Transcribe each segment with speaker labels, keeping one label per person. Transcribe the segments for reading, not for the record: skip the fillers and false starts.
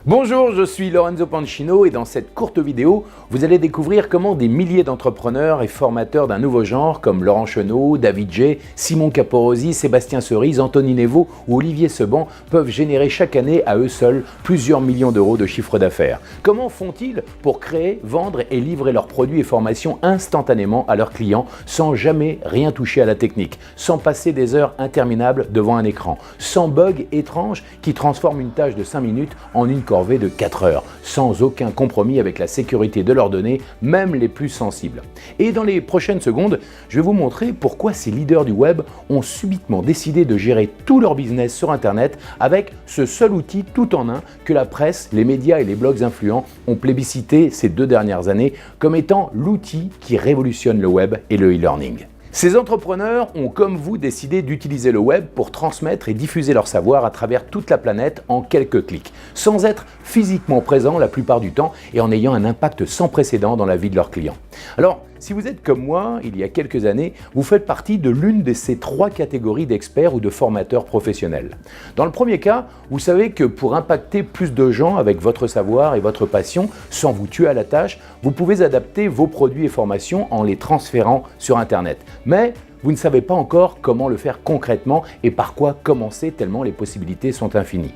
Speaker 1: Bonjour, je suis Lorenzo Pancino et dans cette courte vidéo, vous allez découvrir comment des milliers d'entrepreneurs et formateurs d'un nouveau genre comme Laurent Chenot, David J, Simon Caporosi, Sébastien Cerise, Anthony Nevo ou Olivier Seban peuvent générer chaque année à eux seuls plusieurs millions d'euros de chiffre d'affaires. Comment font-ils pour créer, vendre et livrer leurs produits et formations instantanément à leurs clients sans jamais rien toucher à la technique, sans passer des heures interminables devant un écran, sans bugs étranges qui transforment une tâche de 5 minutes en une corvée de 4 heures, sans aucun compromis avec la sécurité de leurs données, même les plus sensibles. Et dans les prochaines secondes, je vais vous montrer pourquoi ces leaders du web ont subitement décidé de gérer tout leur business sur Internet avec ce seul outil tout en un que la presse, les médias et les blogs influents ont plébiscité ces 2 dernières années comme étant l'outil qui révolutionne le web et le e-learning. Ces entrepreneurs ont, comme vous, décidé d'utiliser le web pour transmettre et diffuser leur savoir à travers toute la planète en quelques clics, sans être physiquement présents la plupart du temps et en ayant un impact sans précédent dans la vie de leurs clients. Alors, si vous êtes comme moi, il y a quelques années, vous faites partie de l'une de ces 3 catégories d'experts ou de formateurs professionnels. Dans le premier cas, vous savez que pour impacter plus de gens avec votre savoir et votre passion, sans vous tuer à la tâche, vous pouvez adapter vos produits et formations en les transférant sur Internet. Mais vous ne savez pas encore comment le faire concrètement et par quoi commencer tellement les possibilités sont infinies.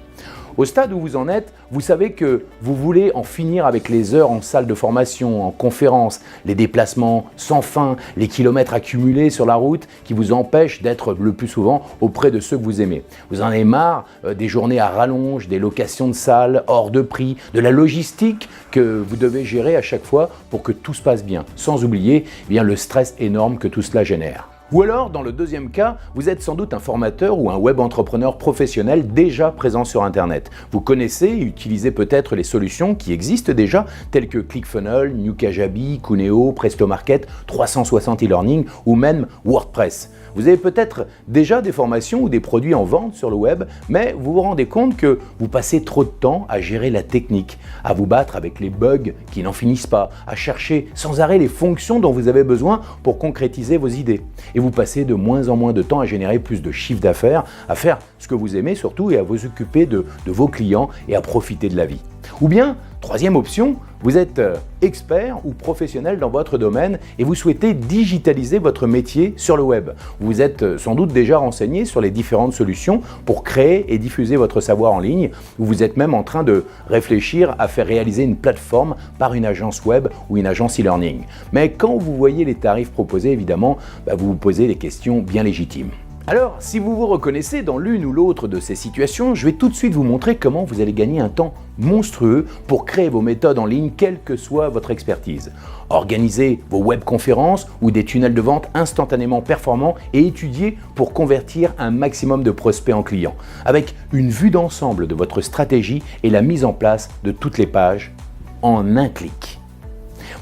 Speaker 1: Au stade où vous en êtes, vous savez que vous voulez en finir avec les heures en salle de formation, en conférence, les déplacements sans fin, les kilomètres accumulés sur la route qui vous empêchent d'être le plus souvent auprès de ceux que vous aimez. Vous en avez marre des journées à rallonge, des locations de salles hors de prix, de la logistique que vous devez gérer à chaque fois pour que tout se passe bien, sans oublier le stress énorme que tout cela génère. Ou alors, dans le deuxième cas, vous êtes sans doute un formateur ou un web entrepreneur professionnel déjà présent sur Internet. Vous connaissez et utilisez peut-être les solutions qui existent déjà, telles que ClickFunnels, New-Kajabi, Cuneo, PrestoMarket, 360 e-learning ou même WordPress. Vous avez peut-être déjà des formations ou des produits en vente sur le web, mais vous vous rendez compte que vous passez trop de temps à gérer la technique, à vous battre avec les bugs qui n'en finissent pas, à chercher sans arrêt les fonctions dont vous avez besoin pour concrétiser vos idées. Et vous passez de moins en moins de temps à générer plus de chiffre d'affaires, à faire ce que vous aimez surtout et à vous occuper de vos clients et à profiter de la vie. Ou bien, troisième option, vous êtes expert ou professionnel dans votre domaine et vous souhaitez digitaliser votre métier sur le web. Vous êtes sans doute déjà renseigné sur les différentes solutions pour créer et diffuser votre savoir en ligne, ou vous êtes même en train de réfléchir à faire réaliser une plateforme par une agence web ou une agence e-learning. Mais quand vous voyez les tarifs proposés, évidemment, vous vous posez des questions bien légitimes. Alors, si vous vous reconnaissez dans l'une ou l'autre de ces situations, je vais tout de suite vous montrer comment vous allez gagner un temps monstrueux pour créer vos méthodes en ligne, quelle que soit votre expertise. Organisez vos webconférences ou des tunnels de vente instantanément performants et étudiez pour convertir un maximum de prospects en clients, avec une vue d'ensemble de votre stratégie et la mise en place de toutes les pages en un clic.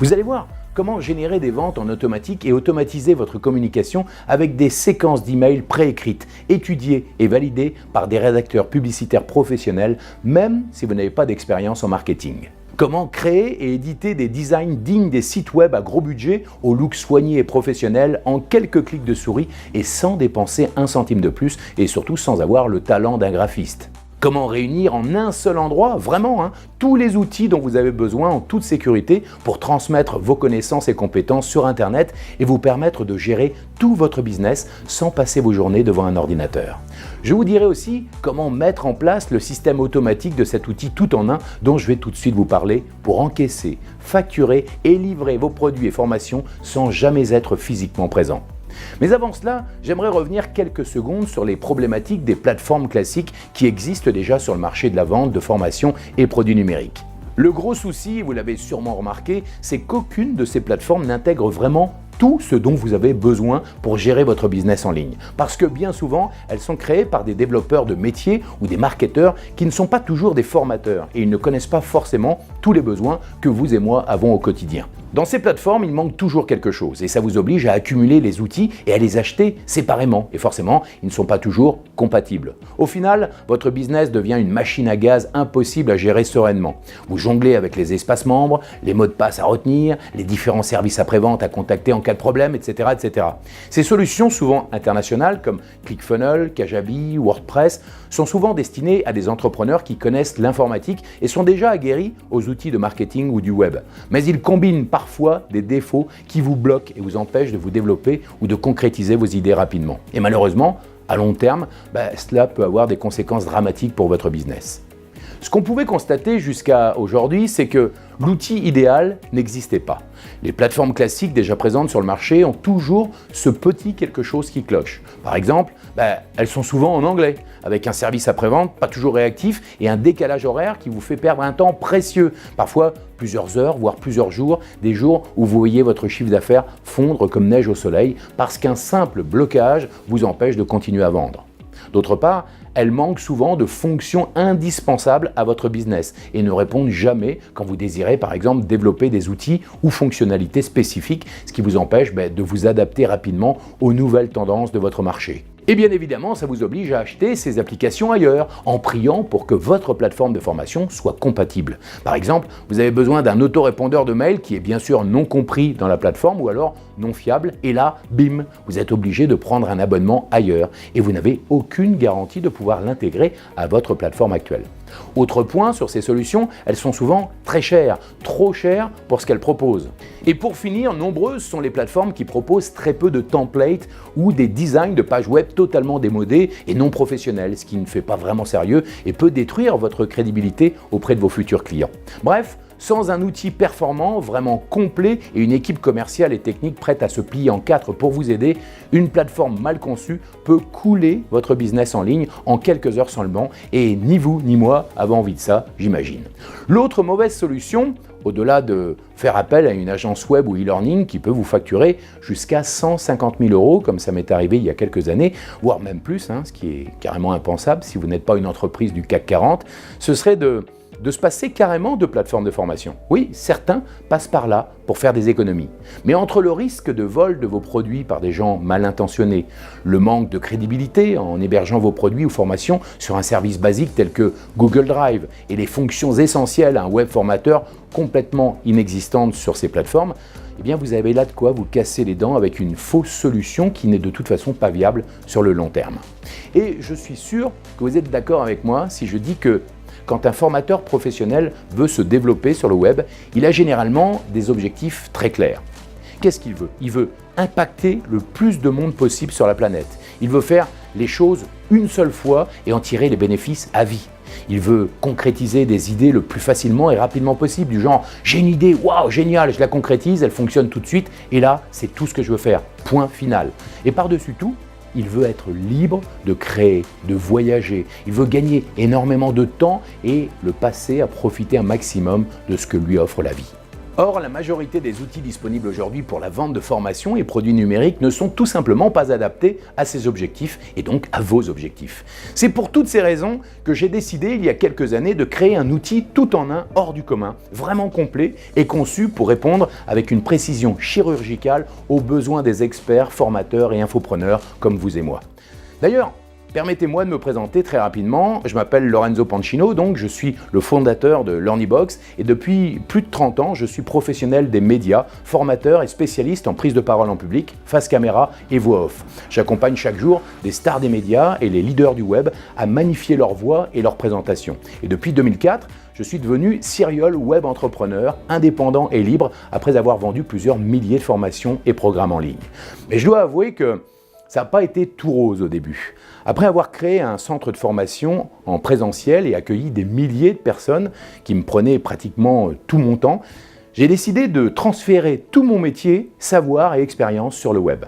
Speaker 1: Vous allez voir comment générer des ventes en automatique et automatiser votre communication avec des séquences d'emails préécrites, étudiées et validées par des rédacteurs publicitaires professionnels, même si vous n'avez pas d'expérience en marketing. Comment créer et éditer des designs dignes des sites web à gros budget, au look soigné et professionnel en quelques clics de souris et sans dépenser un centime de plus et surtout sans avoir le talent d'un graphiste. Comment réunir en un seul endroit, vraiment, tous les outils dont vous avez besoin en toute sécurité pour transmettre vos connaissances et compétences sur Internet et vous permettre de gérer tout votre business sans passer vos journées devant un ordinateur. Je vous dirai aussi comment mettre en place le système automatique de cet outil tout en un dont je vais tout de suite vous parler pour encaisser, facturer et livrer vos produits et formations sans jamais être physiquement présent. Mais avant cela, j'aimerais revenir quelques secondes sur les problématiques des plateformes classiques qui existent déjà sur le marché de la vente de formations et produits numériques. Le gros souci, vous l'avez sûrement remarqué, c'est qu'aucune de ces plateformes n'intègre vraiment tout ce dont vous avez besoin pour gérer votre business en ligne. Parce que bien souvent, elles sont créées par des développeurs de métiers ou des marketeurs qui ne sont pas toujours des formateurs et ils ne connaissent pas forcément tous les besoins que vous et moi avons au quotidien. Dans ces plateformes, il manque toujours quelque chose et ça vous oblige à accumuler les outils et à les acheter séparément. Et forcément, ils ne sont pas toujours compatibles. Au final, votre business devient une machine à gaz impossible à gérer sereinement. Vous jonglez avec les espaces membres, les mots de passe à retenir, les différents services après-vente à contacter en cas de problème, etc., etc. Ces solutions, souvent internationales comme ClickFunnels, Kajabi, WordPress, sont souvent destinées à des entrepreneurs qui connaissent l'informatique et sont déjà aguerris aux outils de marketing ou du web. Mais ils combinent parfois des défauts qui vous bloquent et vous empêchent de vous développer ou de concrétiser vos idées rapidement. Et malheureusement, à long terme, cela peut avoir des conséquences dramatiques pour votre business. Ce qu'on pouvait constater jusqu'à aujourd'hui, c'est que l'outil idéal n'existait pas. Les plateformes classiques déjà présentes sur le marché ont toujours ce petit quelque chose qui cloche. Par exemple, elles sont souvent en anglais, avec un service après-vente pas toujours réactif et un décalage horaire qui vous fait perdre un temps précieux, parfois plusieurs heures, voire plusieurs jours, des jours où vous voyez votre chiffre d'affaires fondre comme neige au soleil parce qu'un simple blocage vous empêche de continuer à vendre. D'autre part, elles manquent souvent de fonctions indispensables à votre business et ne répondent jamais quand vous désirez par exemple développer des outils ou fonctionnalités spécifiques, ce qui vous empêche de vous adapter rapidement aux nouvelles tendances de votre marché. Et bien évidemment, ça vous oblige à acheter ces applications ailleurs, en priant pour que votre plateforme de formation soit compatible. Par exemple, vous avez besoin d'un autorépondeur de mail qui est bien sûr non compris dans la plateforme ou alors non fiable, et là, bim, vous êtes obligé de prendre un abonnement ailleurs et vous n'avez aucune garantie de pouvoir l'intégrer à votre plateforme actuelle. Autre point sur ces solutions, elles sont souvent très chères, trop chères pour ce qu'elles proposent. Et pour finir, nombreuses sont les plateformes qui proposent très peu de templates ou des designs de pages web totalement démodés et non professionnels, ce qui ne fait pas vraiment sérieux et peut détruire votre crédibilité auprès de vos futurs clients. Bref, sans un outil performant, vraiment complet et une équipe commerciale et technique prête à se plier en quatre pour vous aider, une plateforme mal conçue peut couler votre business en ligne en quelques heures seulement et ni vous ni moi avons envie de ça, j'imagine. L'autre mauvaise solution, au-delà de faire appel à une agence web ou e-learning qui peut vous facturer jusqu'à 150 000 € comme ça m'est arrivé il y a quelques années, voire même plus, ce qui est carrément impensable si vous n'êtes pas une entreprise du CAC 40, ce serait de se passer carrément de plateformes de formation. Oui, certains passent par là pour faire des économies. Mais entre le risque de vol de vos produits par des gens mal intentionnés, le manque de crédibilité en hébergeant vos produits ou formations sur un service basique tel que Google Drive et les fonctions essentielles à un web formateur complètement inexistantes sur ces plateformes, eh bien vous avez là de quoi vous casser les dents avec une fausse solution qui n'est de toute façon pas viable sur le long terme. Et je suis sûr que vous êtes d'accord avec moi si je dis que quand un formateur professionnel veut se développer sur le web, il a généralement des objectifs très clairs. Qu'est-ce qu'il veut? Il veut impacter le plus de monde possible sur la planète. Il veut faire les choses une seule fois et en tirer les bénéfices à vie. Il veut concrétiser des idées le plus facilement et rapidement possible, du genre « j'ai une idée, waouh, génial, je la concrétise, elle fonctionne tout de suite et là, c'est tout ce que je veux faire, point final ». Et par-dessus tout, il veut être libre de créer, de voyager. Il veut gagner énormément de temps et le passer à profiter un maximum de ce que lui offre la vie. Or, la majorité des outils disponibles aujourd'hui pour la vente de formations et produits numériques ne sont tout simplement pas adaptés à ces objectifs et donc à vos objectifs. C'est pour toutes ces raisons que j'ai décidé il y a quelques années de créer un outil tout en un hors du commun, vraiment complet et conçu pour répondre avec une précision chirurgicale aux besoins des experts, formateurs et infopreneurs comme vous et moi. D'ailleurs, permettez-moi de me présenter très rapidement. Je m'appelle Lorenzo Pancino, donc je suis le fondateur de LearnyBox et depuis plus de 30 ans, je suis professionnel des médias, formateur et spécialiste en prise de parole en public, face caméra et voix off. J'accompagne chaque jour des stars des médias et les leaders du web à magnifier leur voix et leur présentation. Et depuis 2004, je suis devenu serial web entrepreneur, indépendant et libre après avoir vendu plusieurs milliers de formations et programmes en ligne. Mais je dois avouer que ça n'a pas été tout rose au début. Après avoir créé un centre de formation en présentiel et accueilli des milliers de personnes qui me prenaient pratiquement tout mon temps, j'ai décidé de transférer tout mon métier, savoir et expérience sur le web.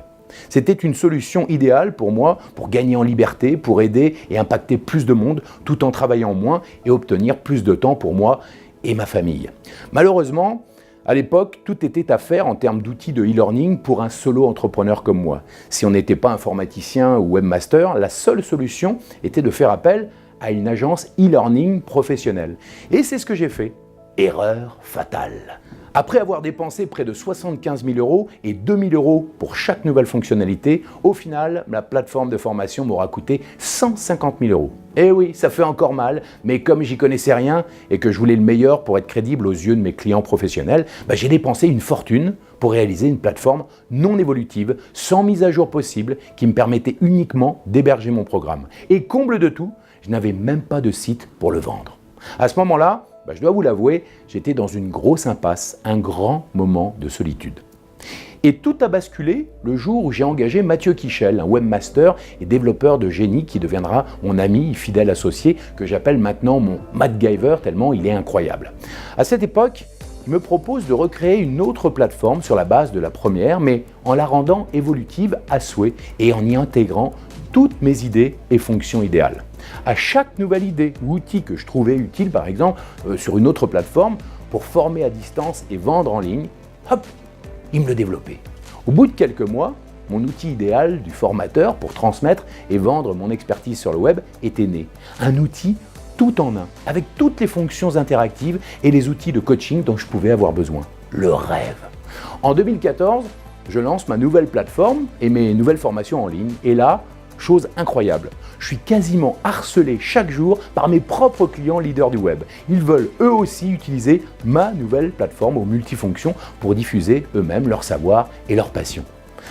Speaker 1: C'était une solution idéale pour moi pour gagner en liberté, pour aider et impacter plus de monde tout en travaillant moins et obtenir plus de temps pour moi et ma famille. Malheureusement, à l'époque, tout était à faire en termes d'outils de e-learning pour un solo entrepreneur comme moi. Si on n'était pas informaticien ou webmaster, la seule solution était de faire appel à une agence e-learning professionnelle. Et c'est ce que j'ai fait. Erreur fatale. Après avoir dépensé près de 75 000 € et 2 000 € pour chaque nouvelle fonctionnalité, au final, la plateforme de formation m'aura coûté 150 000 €. Eh oui, ça fait encore mal, mais comme j'y connaissais rien et que je voulais le meilleur pour être crédible aux yeux de mes clients professionnels, j'ai dépensé une fortune pour réaliser une plateforme non évolutive, sans mise à jour possible, qui me permettait uniquement d'héberger mon programme. Et comble de tout, je n'avais même pas de site pour le vendre. À ce moment-là, je dois vous l'avouer, j'étais dans une grosse impasse, un grand moment de solitude. Et tout a basculé le jour où j'ai engagé Mathieu Kichel, un webmaster et développeur de génie qui deviendra mon ami, fidèle associé, que j'appelle maintenant mon MacGyver tellement il est incroyable. À cette époque, il me propose de recréer une autre plateforme sur la base de la première, mais en la rendant évolutive à souhait et en y intégrant toutes mes idées et fonctions idéales. À chaque nouvelle idée ou outil que je trouvais utile, par exemple, sur une autre plateforme, pour former à distance et vendre en ligne, hop, il me le développait. Au bout de quelques mois, mon outil idéal du formateur pour transmettre et vendre mon expertise sur le web était né. Un outil tout en un, avec toutes les fonctions interactives et les outils de coaching dont je pouvais avoir besoin. Le rêve. En 2014, je lance ma nouvelle plateforme et mes nouvelles formations en ligne. Et là, chose incroyable, je suis quasiment harcelé chaque jour par mes propres clients leaders du web. Ils veulent eux aussi utiliser ma nouvelle plateforme aux multifonctions pour diffuser eux-mêmes leur savoir et leur passion.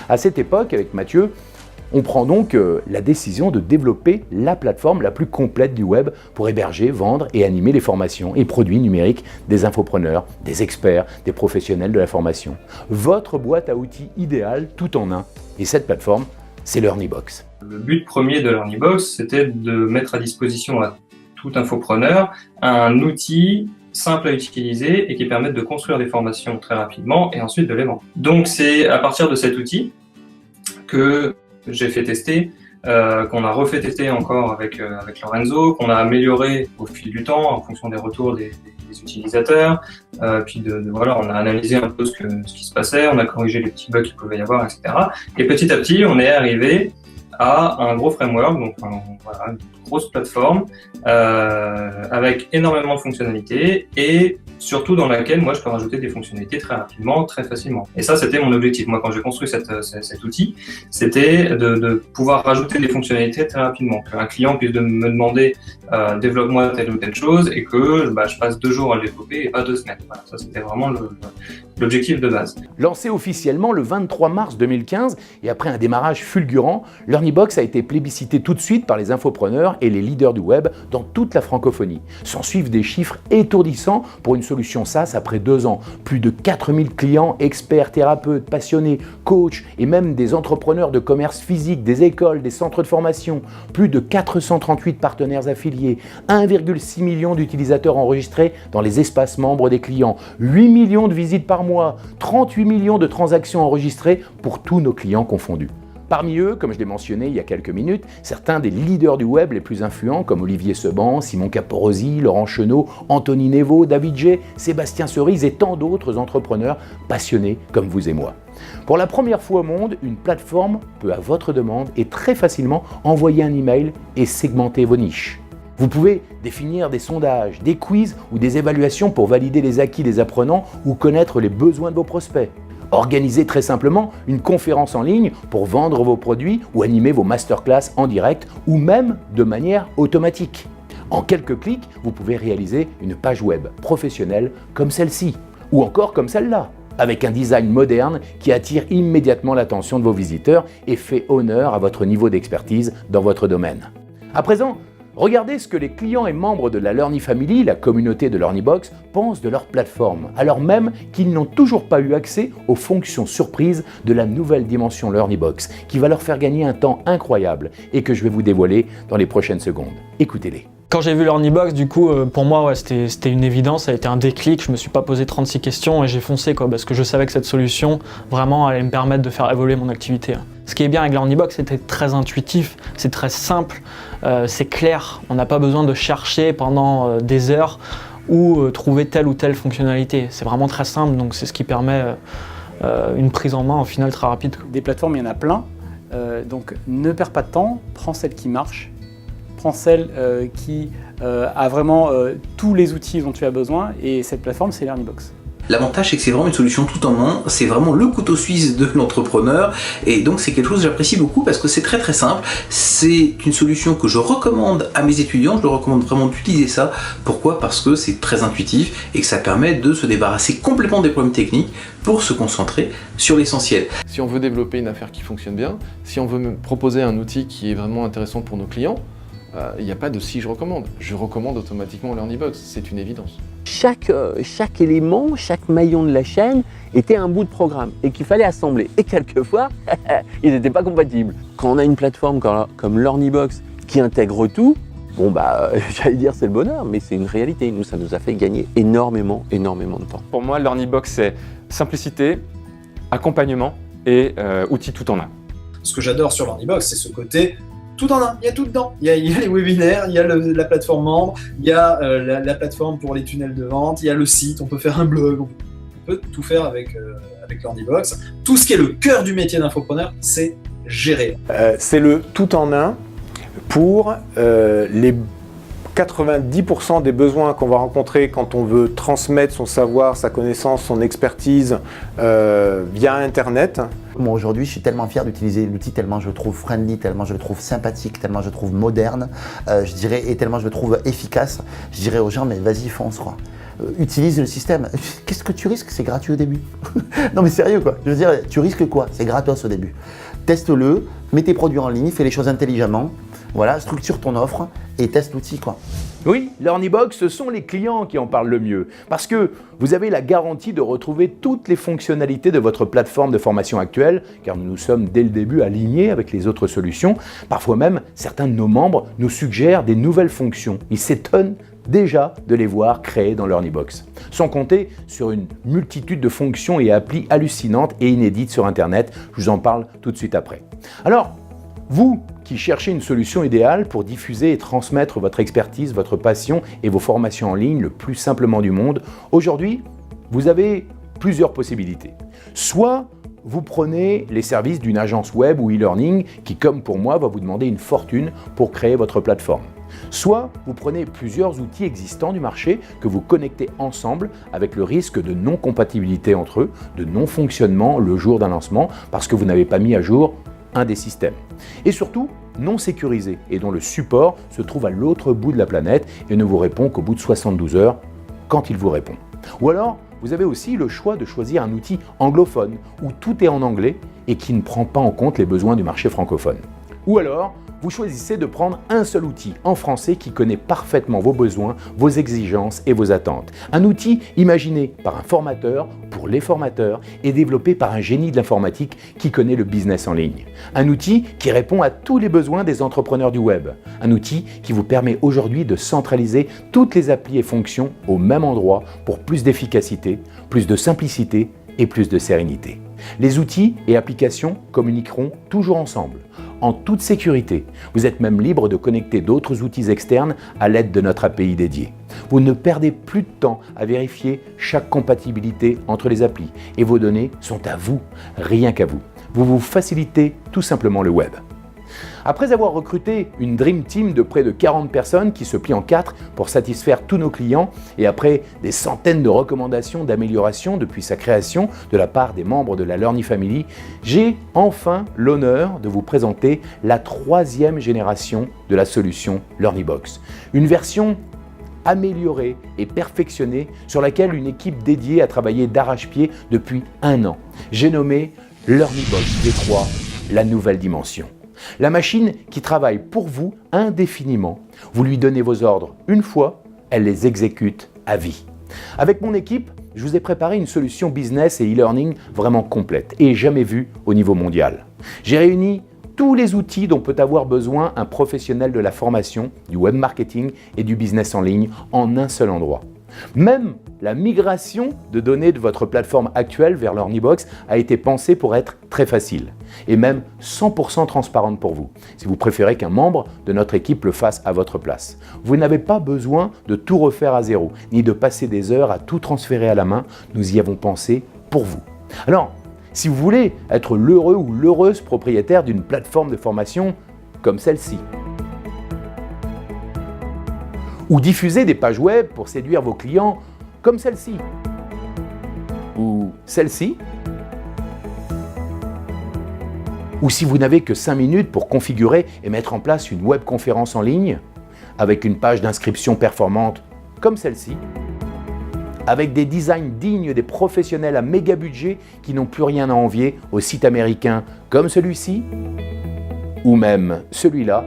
Speaker 1: À cette époque, avec Mathieu, on prend donc la décision de développer la plateforme la plus complète du web pour héberger, vendre et animer les formations et produits numériques des infopreneurs, des experts, des professionnels de la formation. Votre boîte à outils idéale tout en un. Et cette plateforme, c'est LearnyBox.
Speaker 2: Le but premier de LearnyBox, c'était de mettre à disposition à tout infopreneur un outil simple à utiliser et qui permette de construire des formations très rapidement et ensuite de les vendre. Donc c'est à partir de cet outil que j'ai fait tester, qu'on a refait tester encore avec Lorenzo, qu'on a amélioré au fil du temps en fonction des retours des utilisateurs, puis voilà, on a analysé un peu ce qui se passait, on a corrigé les petits bugs qu'il pouvait y avoir, etc. Et petit à petit, on est arrivé à un gros framework, donc voilà, une grosse plateforme avec énormément de fonctionnalités et surtout dans laquelle moi je peux rajouter des fonctionnalités très rapidement, très facilement. Et ça, c'était mon objectif. Moi, quand j'ai construit cet outil, c'était de pouvoir rajouter des fonctionnalités très rapidement. Qu'un client puisse me demander développe-moi telle ou telle chose et que je passe 2 jours à le développer et pas 2 semaines. Voilà, ça, c'était vraiment l'objectif de base.
Speaker 1: Lancé officiellement le 23 mars 2015 et après un démarrage fulgurant, LearnyBox a été plébiscité tout de suite par les infopreneurs et les leaders du web dans toute la francophonie. S'en suivent des chiffres étourdissants pour une solution SaaS après 2 ans. Plus de 4000 clients, experts, thérapeutes, passionnés, coachs et même des entrepreneurs de commerce physique, des écoles, des centres de formation. Plus de 438 partenaires affiliés, 1,6 million d'utilisateurs enregistrés dans les espaces membres des clients, 8 millions de visites par mois, 38 millions de transactions enregistrées pour tous nos clients confondus. Parmi eux, comme je l'ai mentionné il y a quelques minutes, certains des leaders du web les plus influents comme Olivier Seban, Simon Caporosi, Laurent Chenot, Anthony Nevo, David J, Sébastien Cerise et tant d'autres entrepreneurs passionnés comme vous et moi. Pour la première fois au monde, une plateforme peut à votre demande et très facilement envoyer un email et segmenter vos niches. Vous pouvez définir des sondages, des quiz ou des évaluations pour valider les acquis des apprenants ou connaître les besoins de vos prospects. Organisez très simplement une conférence en ligne pour vendre vos produits ou animer vos masterclass en direct ou même de manière automatique. En quelques clics, vous pouvez réaliser une page web professionnelle comme celle-ci ou encore comme celle-là, avec un design moderne qui attire immédiatement l'attention de vos visiteurs et fait honneur à votre niveau d'expertise dans votre domaine. À présent, regardez ce que les clients et membres de la Learny Family, la communauté de LearnyBox, pensent de leur plateforme, alors même qu'ils n'ont toujours pas eu accès aux fonctions surprises de la nouvelle dimension LearnyBox, qui va leur faire gagner un temps incroyable et que je vais vous dévoiler dans les prochaines secondes. Écoutez-les.
Speaker 3: Quand j'ai vu LearnyBox, du coup, pour moi, c'était une évidence, ça a été un déclic. Je me suis pas posé 36 questions et j'ai foncé, parce que je savais que cette solution, vraiment, allait me permettre de faire évoluer mon activité. Ce qui est bien avec LearnyBox, c'était très intuitif, c'est très simple, c'est clair. On n'a pas besoin de chercher pendant des heures ou trouver telle ou telle fonctionnalité. C'est vraiment très simple, donc c'est ce qui permet une prise en main, au final, très rapide.
Speaker 4: Des plateformes, il y en a plein, donc ne perds pas de temps, prends celle qui marche. Prends celle qui a vraiment tous les outils dont tu as besoin et cette plateforme, c'est LearnyBox.
Speaker 5: L'avantage, c'est que c'est vraiment une solution tout en un, c'est vraiment le couteau suisse de l'entrepreneur, et donc c'est quelque chose que j'apprécie beaucoup parce que c'est très très simple. C'est une solution que je recommande à mes étudiants, je leur recommande vraiment d'utiliser ça. Pourquoi? Parce que c'est très intuitif et que ça permet de se débarrasser complètement des problèmes techniques pour se concentrer sur l'essentiel.
Speaker 6: Si on veut développer une affaire qui fonctionne bien, si on veut me proposer un outil qui est vraiment intéressant pour nos clients, il n'y a pas de si je recommande. Je recommande automatiquement LearnyBox, c'est une évidence.
Speaker 7: Chaque élément, chaque maillon de la chaîne était un bout de programme et qu'il fallait assembler. Et quelquefois, ils n'étaient pas compatibles. Quand on a une plateforme comme LearnyBox qui intègre tout, bon j'allais dire c'est le bonheur, mais c'est une réalité. Nous, ça nous a fait gagner énormément de temps.
Speaker 8: Pour moi, LearnyBox, c'est simplicité, accompagnement et outils tout en un.
Speaker 9: Ce que j'adore sur LearnyBox, c'est ce côté tout en un, il y a tout dedans. Il y a les webinaires, il y a la plateforme membre, il y a la plateforme pour les tunnels de vente, il y a le site, on peut faire un blog, on peut tout faire avec LearnyBox. Tout ce qui est le cœur du métier d'infopreneur, c'est gérer.
Speaker 10: C'est le tout en un pour les 90% des besoins qu'on va rencontrer quand on veut transmettre son savoir, sa connaissance, son expertise via Internet.
Speaker 11: Moi aujourd'hui, je suis tellement fier d'utiliser l'outil, tellement je le trouve friendly, tellement je le trouve sympathique, tellement je le trouve moderne, je dirais, et tellement je le trouve efficace. Je dirais aux gens, mais vas-y, fonce quoi. Utilise le système. Qu'est-ce que tu risques? C'est gratuit au début. Non mais sérieux quoi. Je veux dire, tu risques quoi? C'est gratos au début. Teste-le, mets tes produits en ligne, fais les choses intelligemment. Voilà, structure ton offre et teste l'outil quoi.
Speaker 1: Oui, LearnyBox, ce sont les clients qui en parlent le mieux. Parce que vous avez la garantie de retrouver toutes les fonctionnalités de votre plateforme de formation actuelle, car nous nous sommes dès le début alignés avec les autres solutions. Parfois même, certains de nos membres nous suggèrent des nouvelles fonctions. Ils s'étonnent déjà de les voir créées dans LearnyBox. Sans compter sur une multitude de fonctions et applis hallucinantes et inédites sur Internet. Je vous en parle tout de suite après. Alors, vous qui cherchez une solution idéale pour diffuser et transmettre votre expertise, votre passion et vos formations en ligne le plus simplement du monde, aujourd'hui, vous avez plusieurs possibilités. Soit vous prenez les services d'une agence web ou e-learning qui, comme pour moi, va vous demander une fortune pour créer votre plateforme. Soit vous prenez plusieurs outils existants du marché que vous connectez ensemble avec le risque de non-compatibilité entre eux, de non-fonctionnement le jour d'un lancement parce que vous n'avez pas mis à jour un des systèmes. Et surtout, non sécurisé et dont le support se trouve à l'autre bout de la planète et ne vous répond qu'au bout de 72 heures quand il vous répond. Ou alors, vous avez aussi le choix de choisir un outil anglophone où tout est en anglais et qui ne prend pas en compte les besoins du marché francophone. Ou alors, vous choisissez de prendre un seul outil en français qui connaît parfaitement vos besoins, vos exigences et vos attentes. Un outil imaginé par un formateur pour les formateurs et développé par un génie de l'informatique qui connaît le business en ligne. Un outil qui répond à tous les besoins des entrepreneurs du web. Un outil qui vous permet aujourd'hui de centraliser toutes les applis et fonctions au même endroit pour plus d'efficacité, plus de simplicité et plus de sérénité. Les outils et applications communiqueront toujours ensemble, en toute sécurité. Vous êtes même libre de connecter d'autres outils externes à l'aide de notre API dédiée. Vous ne perdez plus de temps à vérifier chaque compatibilité entre les applis et vos données sont à vous, rien qu'à vous. Vous vous facilitez tout simplement le web. Après avoir recruté une Dream Team de près de 40 personnes qui se plie en 4 pour satisfaire tous nos clients et après des centaines de recommandations d'amélioration depuis sa création de la part des membres de la Learny Family, j'ai enfin l'honneur de vous présenter la 3e génération de la solution LearnyBox. Une version améliorée et perfectionnée sur laquelle une équipe dédiée a travaillé d'arrache-pied depuis 1 an. J'ai nommé LearnyBox V3, la nouvelle dimension. La machine qui travaille pour vous indéfiniment. Vous lui donnez vos ordres une fois, elle les exécute à vie. Avec mon équipe, je vous ai préparé une solution business et e-learning vraiment complète et jamais vue au niveau mondial. J'ai réuni tous les outils dont peut avoir besoin un professionnel de la formation, du web marketing et du business en ligne en un seul endroit. Même la migration de données de votre plateforme actuelle vers LearnyBox a été pensée pour être très facile et même 100% transparente pour vous, si vous préférez qu'un membre de notre équipe le fasse à votre place. Vous n'avez pas besoin de tout refaire à zéro, ni de passer des heures à tout transférer à la main, nous y avons pensé pour vous. Alors, si vous voulez être l'heureux ou l'heureuse propriétaire d'une plateforme de formation comme celle-ci, ou diffuser des pages web pour séduire vos clients comme celle-ci. Ou celle-ci? Ou si vous n'avez que 5 minutes pour configurer et mettre en place une webconférence en ligne, avec une page d'inscription performante comme celle-ci, avec des designs dignes des professionnels à méga budget qui n'ont plus rien à envier aux sites américains comme celui-ci, ou même celui-là,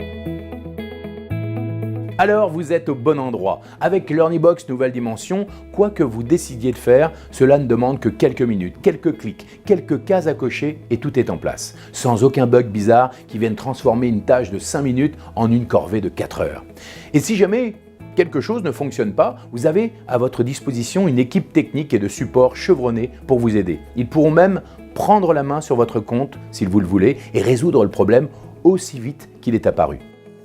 Speaker 1: alors vous êtes au bon endroit. Avec LearnyBox Nouvelle Dimension, quoi que vous décidiez de faire, cela ne demande que quelques minutes, quelques clics, quelques cases à cocher et tout est en place. Sans aucun bug bizarre qui vienne transformer une tâche de 5 minutes en une corvée de 4 heures. Et si jamais quelque chose ne fonctionne pas, vous avez à votre disposition une équipe technique et de support chevronnée pour vous aider. Ils pourront même prendre la main sur votre compte, s'ils vous le voulez, et résoudre le problème aussi vite qu'il est apparu.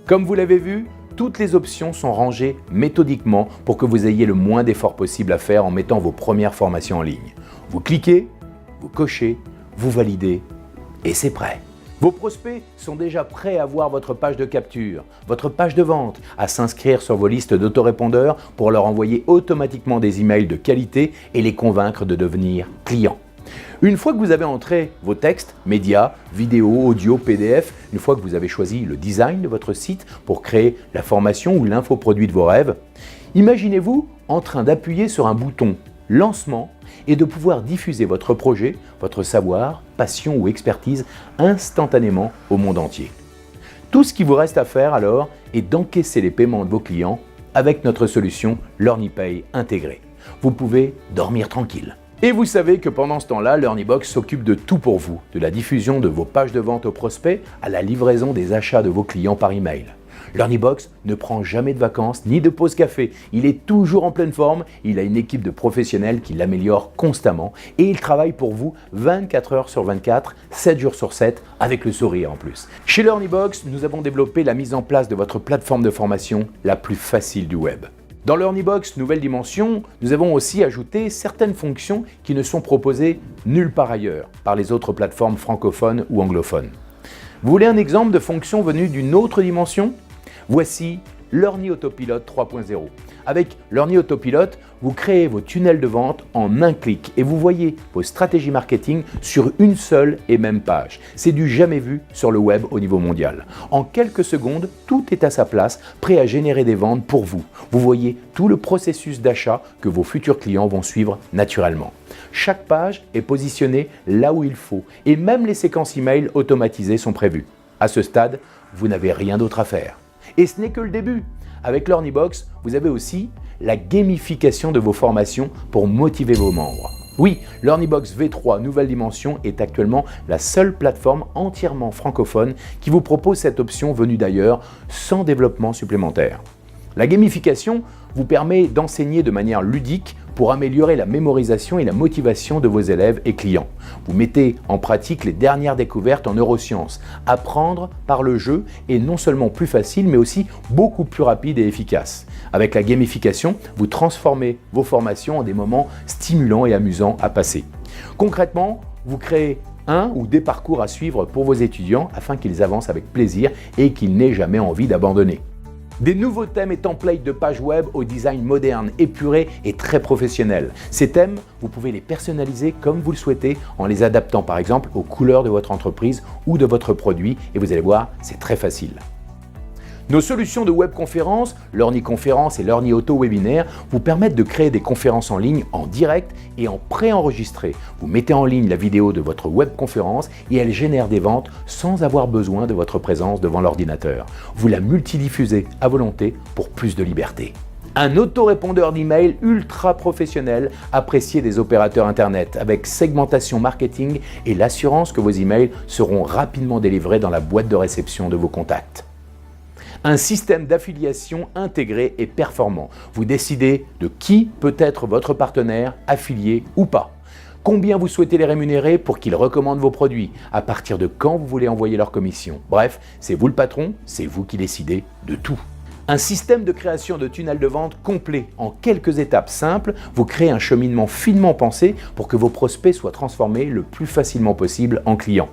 Speaker 1: Comme vous l'avez vu, toutes les options sont rangées méthodiquement pour que vous ayez le moins d'efforts possible à faire en mettant vos premières formations en ligne. Vous cliquez, vous cochez, vous validez et c'est prêt. Vos prospects sont déjà prêts à voir votre page de capture, votre page de vente, à s'inscrire sur vos listes d'autorépondeurs pour leur envoyer automatiquement des emails de qualité et les convaincre de devenir clients. Une fois que vous avez entré vos textes, médias, vidéos, audio, PDF, une fois que vous avez choisi le design de votre site pour créer la formation ou l'infoproduit de vos rêves, imaginez-vous en train d'appuyer sur un bouton « Lancement » et de pouvoir diffuser votre projet, votre savoir, passion ou expertise instantanément au monde entier. Tout ce qui vous reste à faire alors est d'encaisser les paiements de vos clients avec notre solution LearnyPay intégrée. Vous pouvez dormir tranquille. Et vous savez que pendant ce temps-là, LearnyBox s'occupe de tout pour vous, de la diffusion de vos pages de vente aux prospects à la livraison des achats de vos clients par email. LearnyBox ne prend jamais de vacances ni de pause café. Il est toujours en pleine forme, il a une équipe de professionnels qui l'améliore constamment et il travaille pour vous 24 heures sur 24, 7 jours sur 7, avec le sourire en plus. Chez LearnyBox, nous avons développé la mise en place de votre plateforme de formation la plus facile du web. Dans LearnyBox Nouvelle Dimension, nous avons aussi ajouté certaines fonctions qui ne sont proposées nulle part ailleurs par les autres plateformes francophones ou anglophones. Vous voulez un exemple de fonction venue d'une autre dimension? Voici Learny Autopilot 3.0. Avec Learny Autopilot, vous créez vos tunnels de vente en un clic et vous voyez vos stratégies marketing sur une seule et même page. C'est du jamais vu sur le web au niveau mondial. En quelques secondes, tout est à sa place, prêt à générer des ventes pour vous. Vous voyez tout le processus d'achat que vos futurs clients vont suivre naturellement. Chaque page est positionnée là où il faut et même les séquences email automatisées sont prévues. À ce stade, vous n'avez rien d'autre à faire. Et ce n'est que le début. Avec LearnyBox, vous avez aussi la gamification de vos formations pour motiver vos membres. Oui, LearnyBox V3 Nouvelle Dimension est actuellement la seule plateforme entièrement francophone qui vous propose cette option venue d'ailleurs sans développement supplémentaire. La gamification vous permet d'enseigner de manière ludique pour améliorer la mémorisation et la motivation de vos élèves et clients. Vous mettez en pratique les dernières découvertes en neurosciences. Apprendre par le jeu est non seulement plus facile, mais aussi beaucoup plus rapide et efficace. Avec la gamification, vous transformez vos formations en des moments stimulants et amusants à passer. Concrètement, vous créez un ou des parcours à suivre pour vos étudiants afin qu'ils avancent avec plaisir et qu'ils n'aient jamais envie d'abandonner. Des nouveaux thèmes et templates de pages web au design moderne, épuré et très professionnel. Ces thèmes, vous pouvez les personnaliser comme vous le souhaitez en les adaptant par exemple aux couleurs de votre entreprise ou de votre produit et vous allez voir, c'est très facile. Nos solutions de webconférence, LearnyConférence et Learny Auto Webinaire vous permettent de créer des conférences en ligne en direct et en préenregistré. Vous mettez en ligne la vidéo de votre webconférence et elle génère des ventes sans avoir besoin de votre présence devant l'ordinateur. Vous la multidiffusez à volonté pour plus de liberté. Un autorépondeur d'email ultra professionnel apprécié des opérateurs Internet avec segmentation marketing et l'assurance que vos emails seront rapidement délivrés dans la boîte de réception de vos contacts. Un système d'affiliation intégré et performant. Vous décidez de qui peut être votre partenaire, affilié ou pas. Combien vous souhaitez les rémunérer pour qu'ils recommandent vos produits, à partir de quand vous voulez envoyer leur commission. Bref, c'est vous le patron, c'est vous qui décidez de tout. Un système de création de tunnels de vente complet. En quelques étapes simples, vous créez un cheminement finement pensé pour que vos prospects soient transformés le plus facilement possible en clients.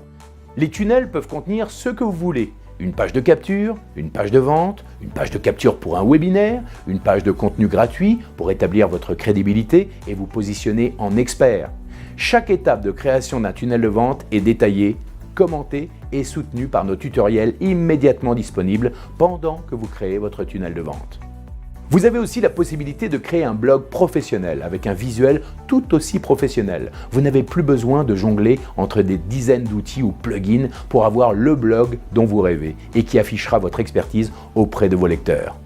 Speaker 1: Les tunnels peuvent contenir ce que vous voulez. Une page de capture, une page de vente, une page de capture pour un webinaire, une page de contenu gratuit pour établir votre crédibilité et vous positionner en expert. Chaque étape de création d'un tunnel de vente est détaillée, commentée et soutenue par nos tutoriels immédiatement disponibles pendant que vous créez votre tunnel de vente. Vous avez aussi la possibilité de créer un blog professionnel avec un visuel tout aussi professionnel. Vous n'avez plus besoin de jongler entre des dizaines d'outils ou plugins pour avoir le blog dont vous rêvez et qui affichera votre expertise auprès de vos lecteurs.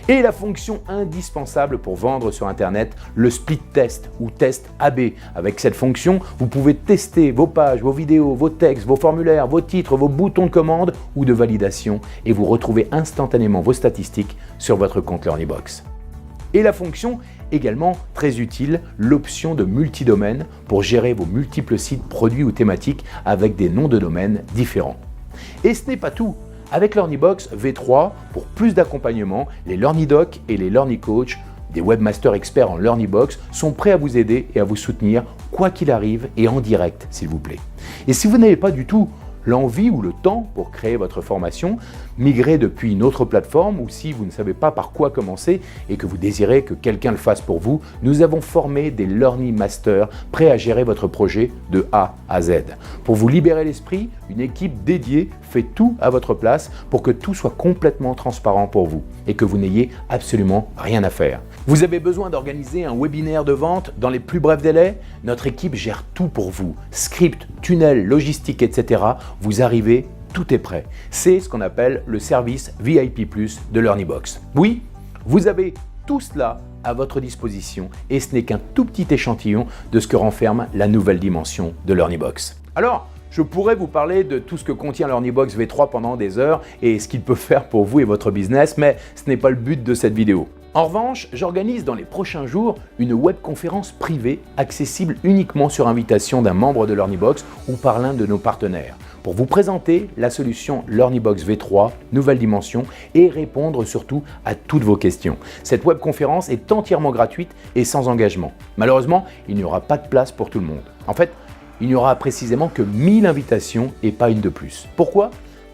Speaker 1: Et la fonction indispensable pour vendre sur Internet, le split test ou test AB. Avec cette fonction, vous pouvez tester vos pages, vos vidéos, vos textes, vos formulaires, vos titres, vos boutons de commande ou de validation et vous retrouvez instantanément vos statistiques sur votre compte LearnyBox. Et la fonction également très utile, l'option de multidomaine pour gérer vos multiples sites, produits ou thématiques avec des noms de domaine différents. Et ce n'est pas tout. Avec LearnyBox V3, pour plus d'accompagnement, les LearnyDocs et les LearnyCoach, des webmasters experts en LearnyBox, sont prêts à vous aider et à vous soutenir quoi qu'il arrive et en direct, s'il vous plaît. Et si vous n'avez pas du tout l'envie ou le temps pour créer votre formation, migrer depuis une autre plateforme ou si vous ne savez pas par quoi commencer et que vous désirez que quelqu'un le fasse pour vous, nous avons formé des LearnyMasters prêts à gérer votre projet de A à Z. Pour vous libérer l'esprit, une équipe dédiée fait tout à votre place pour que tout soit complètement transparent pour vous et que vous n'ayez absolument rien à faire. Vous avez besoin d'organiser un webinaire de vente dans les plus brefs délais? Notre équipe gère tout pour vous. Script, tunnel, logistique, etc. Vous arrivez, tout est prêt. C'est ce qu'on appelle le service VIP+ de LearnyBox. Oui, vous avez tout cela à votre disposition et ce n'est qu'un tout petit échantillon de ce que renferme la nouvelle dimension de LearnyBox. Alors, je pourrais vous parler de tout ce que contient LearnyBox V3 pendant des heures et ce qu'il peut faire pour vous et votre business, mais ce n'est pas le but de cette vidéo. En revanche, j'organise dans les prochains jours une webconférence privée accessible uniquement sur invitation d'un membre de LearnyBox ou par l'un de nos partenaires pour vous présenter la solution LearnyBox V3, nouvelle dimension, et répondre surtout à toutes vos questions. Cette webconférence est entièrement gratuite et sans engagement. Malheureusement, il n'y aura pas de place pour tout le monde. En fait, il n'y aura précisément que 1000 invitations et pas une de plus. Pourquoi ?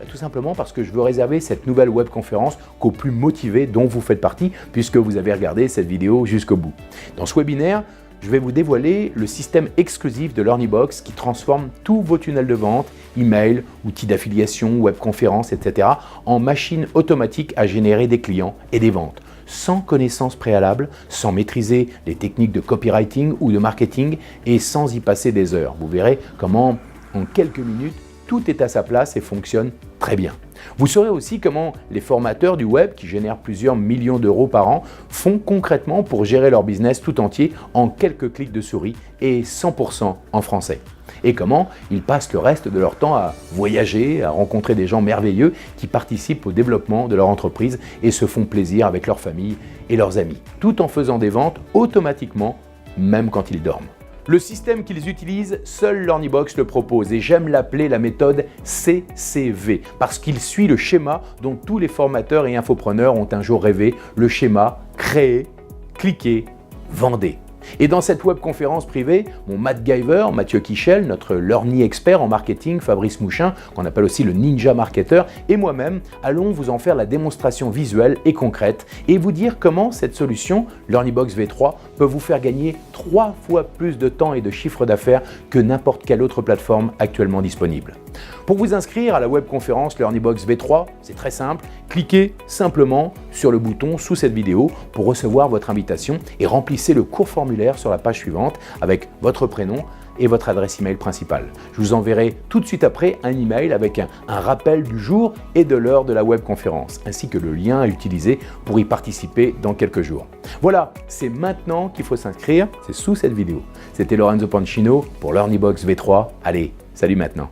Speaker 1: Tout simplement parce que je veux réserver cette nouvelle webconférence qu'aux plus motivés dont vous faites partie puisque vous avez regardé cette vidéo jusqu'au bout. Dans ce webinaire, je vais vous dévoiler le système exclusif de LearnyBox qui transforme tous vos tunnels de vente, email, outils d'affiliation, webconférences, etc. en machines automatiques à générer des clients et des ventes, sans connaissances préalables, sans maîtriser les techniques de copywriting ou de marketing et sans y passer des heures. Vous verrez comment en quelques minutes, tout est à sa place et fonctionne très bien. Vous saurez aussi comment les formateurs du web qui génèrent plusieurs millions d'euros par an font concrètement pour gérer leur business tout entier en quelques clics de souris et 100% en français. Et comment ils passent le reste de leur temps à voyager, à rencontrer des gens merveilleux qui participent au développement de leur entreprise et se font plaisir avec leur famille et leurs amis, tout en faisant des ventes automatiquement, même quand ils dorment. Le système qu'ils utilisent, seul LearnyBox le propose et j'aime l'appeler la méthode CCV parce qu'il suit le schéma dont tous les formateurs et infopreneurs ont un jour rêvé, le schéma créer, cliquer, vendez. Et dans cette webconférence privée, mon MacGyver, Mathieu Kichel, notre Learny expert en marketing, Fabrice Mouchin, qu'on appelle aussi le Ninja Marketer, et moi-même, allons vous en faire la démonstration visuelle et concrète et vous dire comment cette solution, LearnyBox V3, peut vous faire gagner 3 fois plus de temps et de chiffre d'affaires que n'importe quelle autre plateforme actuellement disponible. Pour vous inscrire à la webconférence LearnyBox V3, c'est très simple, cliquez simplement sur le bouton sous cette vidéo pour recevoir votre invitation et remplissez le court formulaire sur la page suivante avec votre prénom et votre adresse email principale. Je vous enverrai tout de suite après un email avec un rappel du jour et de l'heure de la webconférence, ainsi que le lien à utiliser pour y participer dans quelques jours. Voilà, c'est maintenant qu'il faut s'inscrire, c'est sous cette vidéo. C'était Lorenzo Pancino pour LearnyBox V3. Allez, salut maintenant.